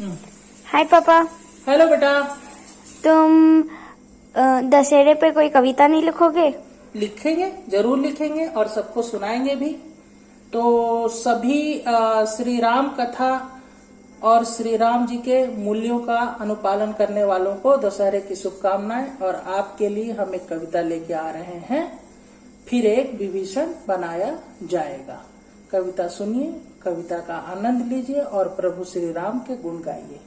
हाय पापा। हेलो बेटा। तुम दशहरे पे कोई कविता नहीं लिखोगे? लिखेंगे, जरूर लिखेंगे और सबको सुनाएंगे भी। तो सभी श्री राम कथा और श्री राम जी के मूल्यों का अनुपालन करने वालों को दशहरे की शुभकामनाएं। और आपके लिए हम एक कविता लेके आ रहे हैं, फिर एक विभीषण बनाया जाएगा। कविता सुनिए, कविता का आनंद लीजिए और प्रभु श्री राम के गुण गाइए।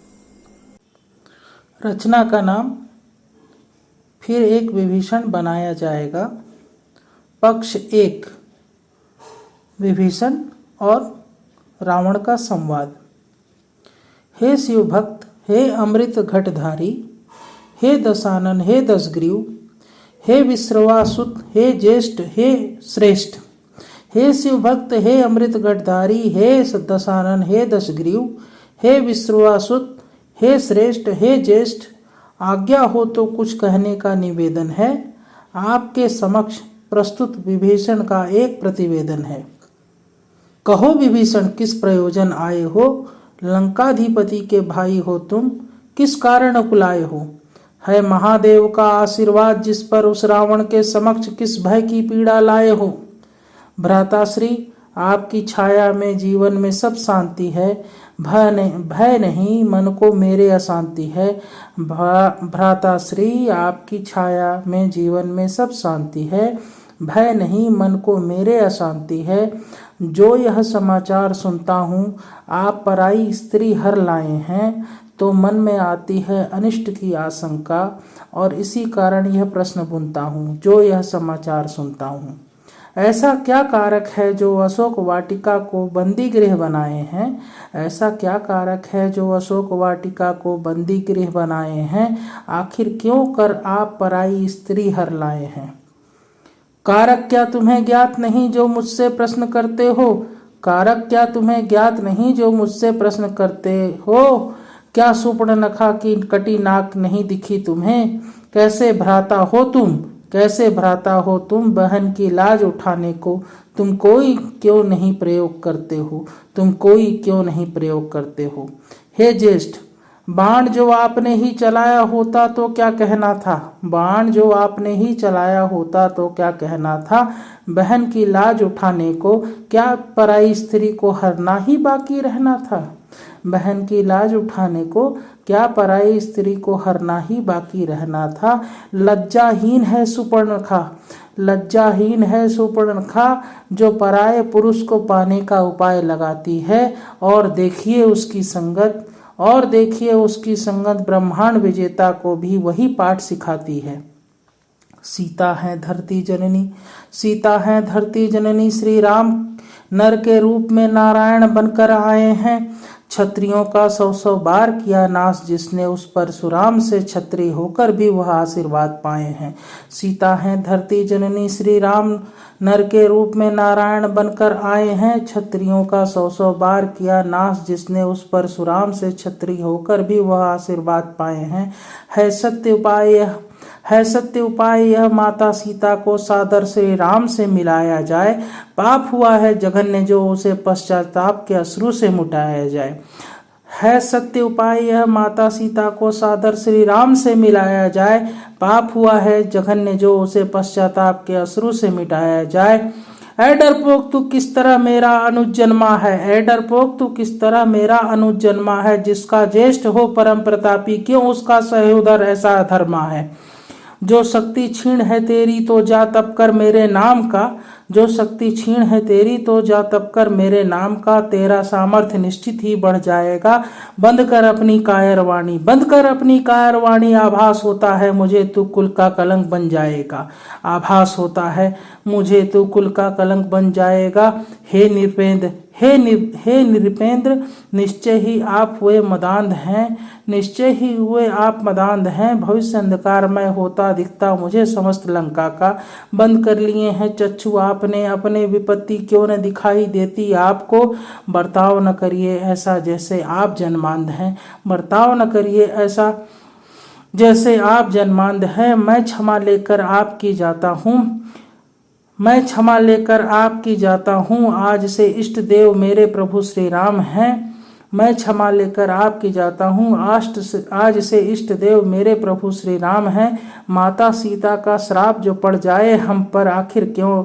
रचना का नाम फिर एक विभीषण बनाया जाएगा। पक्ष 1, विभीषण और रावण का संवाद। हे शिव भक्त, हे अमृत घटधारी, हे दशानन, हे दशग्रीव, हे विश्रवासुत, हे ज्येष्ठ, हे श्रेष्ठ। हे शिव भक्त, हे अमृत घटधारी, हे दशानन, हे दशग्रीव, हे विश्रवासुत, हे श्रेष्ठ, हे ज्येष्ठ, आज्ञा हो तो कुछ कहने का निवेदन है। आपके समक्ष प्रस्तुत विभीषण का एक प्रतिवेदन है। कहो विभीषण, किस प्रयोजन आए हो? लंकाधिपति के भाई हो तुम, किस कारण कुलाए हो? है महादेव का आशीर्वाद जिस पर उस रावण के समक्ष किस भय की पीड़ा लाए हो? भ्राताश्री, आपकी छाया में जीवन में सब शांति है। भय नहीं, मन को मेरे अशांति है। भ्राताश्री, आपकी छाया में जीवन में सब शांति है। भय नहीं, मन को मेरे अशांति है। जो यह समाचार सुनता हूँ आप पराई स्त्री हर लाए हैं, तो मन में आती है अनिष्ट की आशंका, और इसी कारण यह प्रश्न बुनता हूँ जो यह समाचार सुनता हूँ। ऐसा क्या कारक है जो अशोक वाटिका को बंदी गृह बनाए हैं? ऐसा क्या कारक है जो अशोक वाटिका को बंदी गृह बनाए हैं? आखिर क्यों कर आप पराई स्त्री हर लाए हैं? कारक क्या तुम्हें ज्ञात नहीं जो मुझसे प्रश्न करते हो? कारक क्या तुम्हें ज्ञात नहीं जो मुझसे प्रश्न करते हो? क्या सुपर्णखा की कटी नाक नहीं दिखी तुम्हें? कैसे भ्राता हो तुम, कैसे भ्राता हो तुम? बहन की लाज उठाने को तुम कोई क्यों नहीं प्रयोग करते हो? तुम कोई क्यों नहीं प्रयोग करते हो? हे ज्येष्ठ, बाण जो आपने ही चलाया होता तो क्या कहना था? बाण जो आपने ही चलाया होता तो क्या कहना था? बहन की लाज उठाने को क्या पराई स्त्री को हरना ही बाकी रहना था? बहन की लाज उठाने को क्या पराई स्त्री को हरना ही बाकी रहना था? लज्जाहीन है सुपर्णखा, लज्जाहीन है सुपर्णखा, जो पराये पुरुष को पाने का उपाय लगाती है। और देखिए उसकी संगत, और देखिए उसकी संगत ब्रह्मांड विजेता को भी वही पाठ सिखाती है। सीता है धरती जननी, सीता है धरती जननी, श्री राम नर के रूप में नारायण बनकर आए हैं। क्षत्रियों का 100 बार किया नाश जिसने, उस परशुराम से क्षत्रिय होकर भी वह आशीर्वाद पाए हैं। सीता है धरती जननी, श्री राम नर के रूप में नारायण बनकर आए हैं। क्षत्रियों का 100 बार किया नाश जिसने, उस परशुराम से क्षत्रिय होकर भी वह आशीर्वाद पाए हैं। है सत्य उपाय, है सत्य उपाय यह माता सीता को सादर श्री राम से मिलाया जाए। पाप हुआ है जघन्य जो उसे पश्चाताप के अश्रु से मिटाया जाए। है सत्य उपाय यह माता सीता को सादर श्री राम से मिलाया जाए। पाप हुआ है जघन्य जो उसे पश्चाताप के अश्रु से मिटाया जाए। ऐ डरपोक तू किस तरह मेरा अनुज जन्मा है, ऐ डरपोक तू किस तरह मेरा अनुज जन्मा है। जिसका ज्येष्ठ हो परम प्रतापी, क्यों उसका सहोदर ऐसा धर्मा है। जो शक्ति क्षीण है तेरी तो जा तप कर मेरे नाम का, जो शक्ति क्षीण है तेरी तो जा तप कर मेरे नाम का। तेरा सामर्थ्य निश्चित ही बढ़ जाएगा। बंद कर अपनी कायरवाणी, बंद कर अपनी कायरवाणी। आभास होता है मुझे तू कुल का कलंक बन जाएगा, आभास होता है मुझे तू कुल का कलंक बन जाएगा। हे नृपेंद्र, हे नृपेंद्र, निश्चय ही आप हुए मदांध हैं, निश्चय ही हुए आप मदांध हैं। भविष्य अंधकारमय होता दिखता मुझे समस्त लंका का। बंद कर लिए हैं चक्षु आपने अपने, विपत्ति क्यों न दिखाई देती आपको। बर्ताव न करिए ऐसा जैसे आप जन्मांध हैं, बर्ताव न करिए ऐसा जैसे आप जन्मांध हैं। मैं क्षमा लेकर आपकी जाता हूँ, मैं क्षमा लेकर आपकी जाता हूँ। आज से इष्ट देव मेरे प्रभु श्री राम हैं। मैं क्षमा लेकर आपकी जाता हूँ। आज से इष्ट देव मेरे प्रभु श्री राम हैं। माता सीता का श्राप जो पड़ जाए हम पर, आखिर क्यों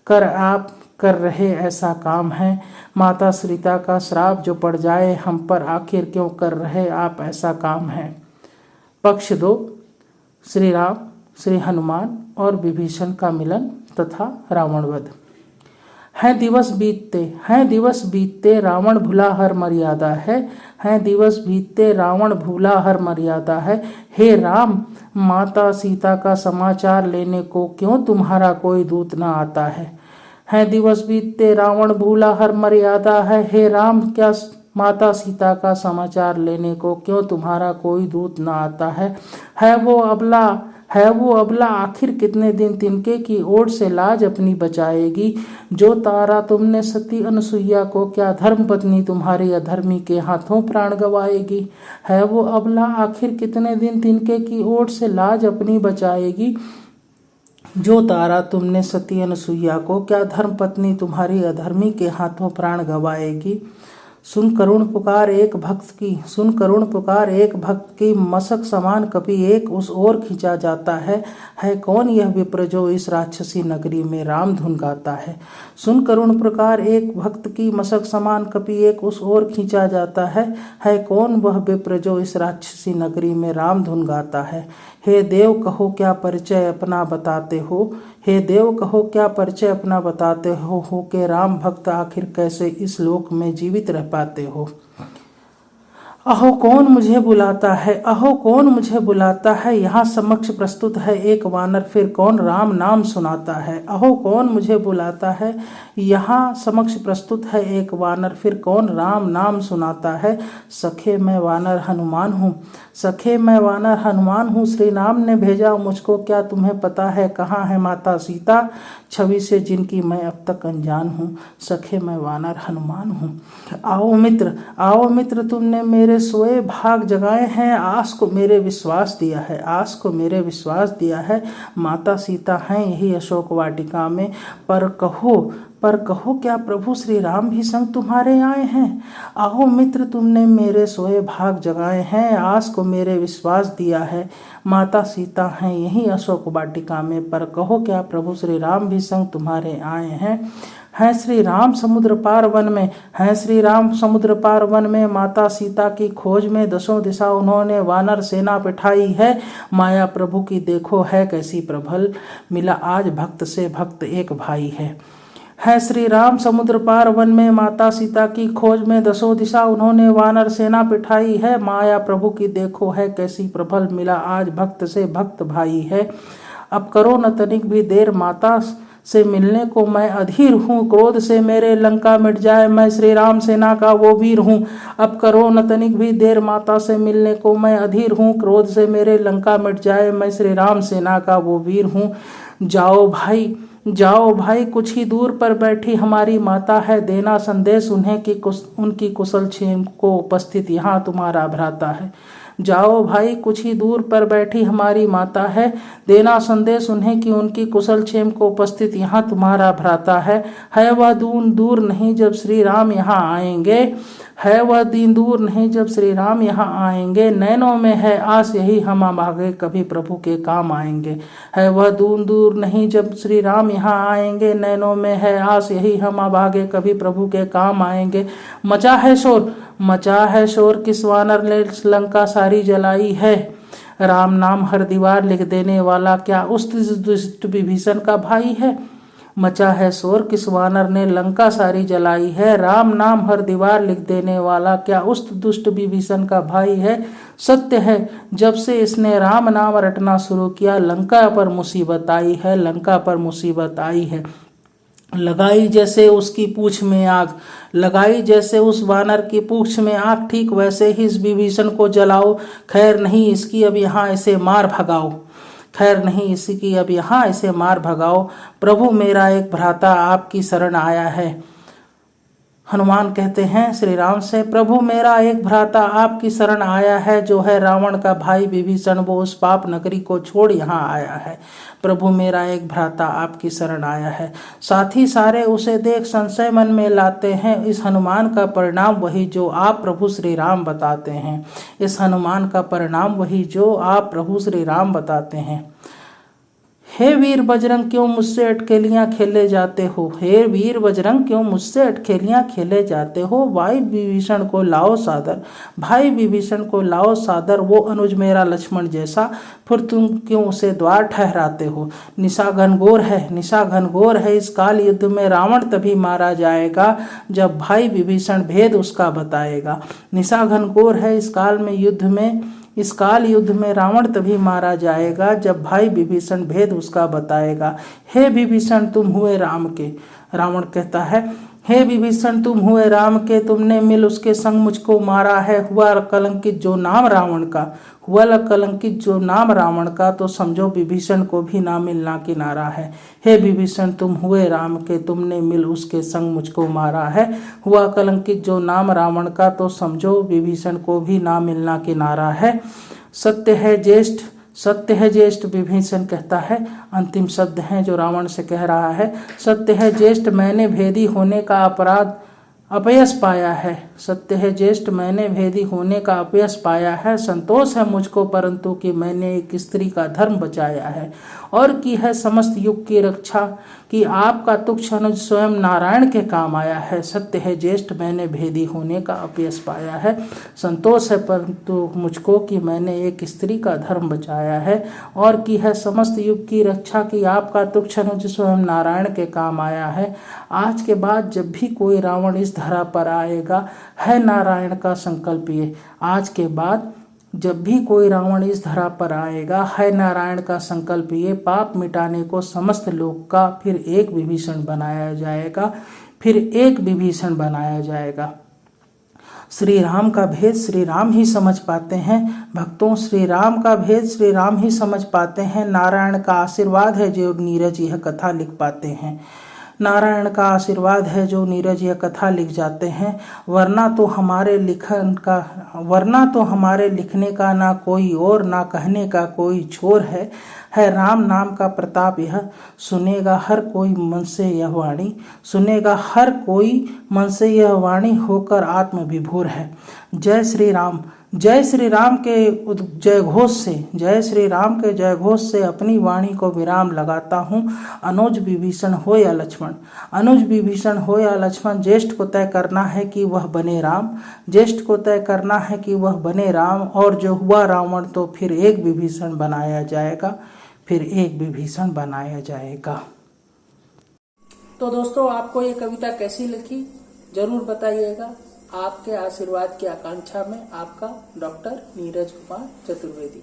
कर आप कर रहे ऐसा काम है। माता सीता का श्राप जो पड़ जाए हम पर, आखिर क्यों कर रहे आप ऐसा काम है। पक्ष 2, श्री राम, श्री हनुमान और विभीषण का मिलन तथा रावण वध। हैं दिवस बीतते रावण भूला हर मर्यादा है। हैं दिवस बीतते रावण भूला हर मर्यादा है। हे राम, माता सीता का समाचार लेने को क्यों तुम्हारा कोई दूत न आता है। हैं दिवस बीतते रावण भूला हर मर्यादा है। हे राम, क्या माता सीता का समाचार लेने को क्यों तुम्हारा कोई दूत न आता है। है वो अबला आखिर कितने दिन तिनके की ओट से लाज अपनी बचाएगी। जो तारा तुमने सती अनसुईया को, क्या धर्म पत्नी तुम्हारी अधर्मी के हाथों प्राण गवाएगी। है वो अबला आखिर कितने दिन तिनके की ओट से लाज अपनी बचाएगी। जो तारा तुमने सती अनसुईया को, क्या धर्म पत्नी तुम्हारी अधर्मी के हाथों प्राण गवाएगी। सुन करुण पुकार एक भक्त की मशक समान कभी एक उस ओर खींचा जाता है। कौन यह विप्र जो इस राक्षसी नगरी में राम धुन गाता है। सुन करुण पुकार एक भक्त की मशक समान कभी एक उस ओर खींचा जाता है कौन वह विप्र जो इस राक्षसी नगरी में राम धुन गाता है। हे देव कहो क्या परिचय अपना बताते हो। हे देव कहो क्या परिचय अपना बताते हो कि राम भक्त आखिर कैसे इस लोक में जीवित रह पाते हो। अहो कौन मुझे बुलाता है, यहाँ समक्ष प्रस्तुत है एक वानर, फिर कौन राम नाम सुनाता है। अहो कौन मुझे बुलाता है, यहाँ समक्ष प्रस्तुत है एक वानर, फिर कौन राम नाम सुनाता है। सखे मैं वानर हनुमान हूँ, श्री राम ने भेजा मुझको, क्या तुम्हें पता है कहाँ है माता सीता, छवि से जिनकी मैं अब तक अनजान हूँ। सखे मैं वानर हनुमान हूँ। आओ मित्र तुमने मेरे सोए भाग जगाए हैं, आस को मेरे विश्वास दिया है। माता सीता हैं यही अशोक वाटिका में, पर कहो क्या प्रभु श्री राम भी संग तुम्हारे आए हैं। आओ मित्र तुमने मेरे सोए भाग जगाए हैं, आस को मेरे विश्वास दिया है। माता सीता हैं यही अशोक वाटिका में, पर कहो क्या प्रभु श्री राम भी संग तुम्हारे आए हैं। हैं श्री राम समुद्र पार वन में, माता सीता की खोज में दसों दिशा उन्होंने वानर सेना बिठाई है। माया प्रभु की देखो है कैसी प्रबल, मिला आज भक्त से भक्त एक भाई है श्री राम समुद्र पार वन में, माता सीता की खोज में दसों दिशा उन्होंने वानर सेना बिठाई है। माया प्रभु की देखो है कैसी प्रबल, मिला आज भक्त से भक्त भाई है। अब करो न तनिक भी देर माता से मिलने को मैं अधीर हूँ, क्रोध से मेरे लंका मिट जाए मैं श्री राम सेना का वो वीर हूँ। अब करो न तनिक भी देर माता से मिलने को मैं अधीर हूँ, क्रोध से मेरे लंका मिट जाए मैं श्री राम सेना का वो वीर हूँ। जाओ भाई कुछ ही दूर पर बैठी हमारी माता है, देना संदेश उन्हें कि उनकी कुशल क्षेम को उपस्थित यहाँ तुम्हारा भ्राता है। जाओ भाई कुछ ही दूर पर बैठी हमारी माता है, देना संदेश उन्हें कि उनकी कुशल क्षेम को उपस्थित यहाँ तुम्हारा भ्राता है। वह दिन दूर नहीं जब श्री राम यहाँ आएंगे, नैनों में है आस यही हम आगे कभी प्रभु के काम आएंगे। वह दूर नहीं जब श्री राम यहाँ आएंगे, नैनों में है आस यही हम आगे कभी प्रभु के काम आएंगे। मचा है शोर किस वानर ने लंका सारी जलाई है, राम नाम हर दीवार लिख देने वाला क्या उस दुष्ट विभीषण का भाई है। मचा है शोर किस वानर ने लंका सारी जलाई है, राम नाम हर दीवार लिख देने वाला क्या उस दुष्ट विभीषण का भाई है। सत्य है जब से इसने राम नाम रटना शुरू किया, लंका पर मुसीबत आई है। लगाई जैसे उसकी पूंछ में आग, लगाई जैसे उस वानर की पूंछ में आग, ठीक वैसे ही इस विभीषण को जलाओ। खैर नहीं इसकी अब यहाँ इसे मार भगाओ। प्रभु मेरा एक भ्राता आपकी शरण आया है, हनुमान कहते हैं श्री राम से, प्रभु मेरा एक भ्राता आपकी शरण आया है, जो है रावण का भाई विभीषण, वो उस पाप नगरी को छोड़ यहाँ आया है। प्रभु मेरा एक भ्राता आपकी शरण आया है। साथी सारे उसे देख संशय मन में लाते हैं, इस हनुमान का परिणाम वही जो आप प्रभु श्री राम बताते हैं। इस हनुमान का परिणाम वही जो आप प्रभु श्री राम बताते हैं। हे वीर बजरंग क्यों मुझसे अटखेलियां खेले जाते हो, हे वीर बजरंग क्यों मुझसे अटखेलियां खेले जाते हो। भाई विभीषण को लाओ सादर, भाई विभीषण को लाओ सादर, वो अनुज मेरा लक्ष्मण जैसा, फिर तुम क्यों उसे द्वार ठहराते हो। निशा घनघोर है, निशा घनघोर है, इस काल युद्ध में रावण तभी मारा जाएगा जब भाई विभीषण भेद उसका बताएगा। निशा घनघोर है, इस काल युद्ध में रावण तभी मारा जाएगा जब भाई विभीषण भेद उसका बताएगा। हे विभीषण तुम हुए राम के, रावण कहता है, हे विभीषण तुम हुए राम के, तुमने मिल उसके संग मुझको मारा है। हुआ कलंकित जो नाम रावण का, हुआ कलंकित जो नाम रावण का, तो समझो विभीषण को भी ना मिलना किनारा है। हे विभीषण तुम हुए राम के, तुमने मिल उसके संग मुझको मारा है। हुआ कलंकित जो नाम रावण का, तो समझो विभीषण को भी ना मिलना किनारा है। सत्य है ज्येष्ठ, सत्य है ज्येष्ठ, विभीषण कहता है। अंतिम शब्द हैं जो रावण से कह रहा है। सत्य है ज्येष्ठ मैंने भेदी होने का अपराध अपयश पाया है। सत्य है ज्येष्ठ मैंने भेदी होने का अपयश पाया है। संतोष है मुझको परंतु कि मैंने एक स्त्री का धर्म बचाया है और की है समस्त युग की रक्षा, कि आपका तुच्छ अनुज स्वयं नारायण के काम आया है। सत्य है ज्येष्ठ मैंने भेदी होने का अपयश पाया है। संतोष है परंतु मुझको कि मैंने एक स्त्री का धर्म बचाया है और की है समस्त युग की रक्षा, कि आपका तुच्छ अनुज स्वयं नारायण के काम आया है। आज के बाद जब भी कोई रावण इस धरा पर आएगा, है नारायण का संकल्प ये, आज के बाद जब भी कोई रावण इस धरा पर आएगा, है नारायण का संकल्प ये, पाप मिटाने को समस्त लोक का फिर एक विभीषण बनाया जाएगा, फिर एक विभीषण बनाया जाएगा। श्री राम का भेद श्री राम ही समझ पाते हैं भक्तों, श्री राम का भेद श्री राम ही समझ पाते हैं। नारायण का आशीर्वाद है जो नीरज यह कथा लिख पाते हैं। नारायण का आशीर्वाद है जो नीरज यह कथा लिख जाते हैं, वरना तो हमारे लिखने का ना कोई और, ना कहने का कोई छोर है राम नाम का प्रताप यह, सुनेगा हर कोई मन से यह वाणी, सुनेगा हर कोई मन से यह वाणी, होकर आत्म विभोर है। जय श्री राम, जय श्री राम के जय घोष से, जय श्री राम के जय घोष से अपनी वाणी को विराम लगाता हूँ। अनुज विभीषण हो या लक्ष्मण, अनुज विभीषण हो या लक्ष्मण, ज्येष्ठ को तय करना है कि वह बने राम, ज्येष्ठ को तय करना है कि वह बने राम, और जो हुआ रावण तो फिर एक विभीषण बनाया जाएगा, फिर एक विभीषण बनाया जाएगा। तो दोस्तों आपको ये कविता कैसी लगी जरूर बताइएगा। आपके आशीर्वाद की आकांक्षा में आपका डॉक्टर नीरज कुमार चतुर्वेदी।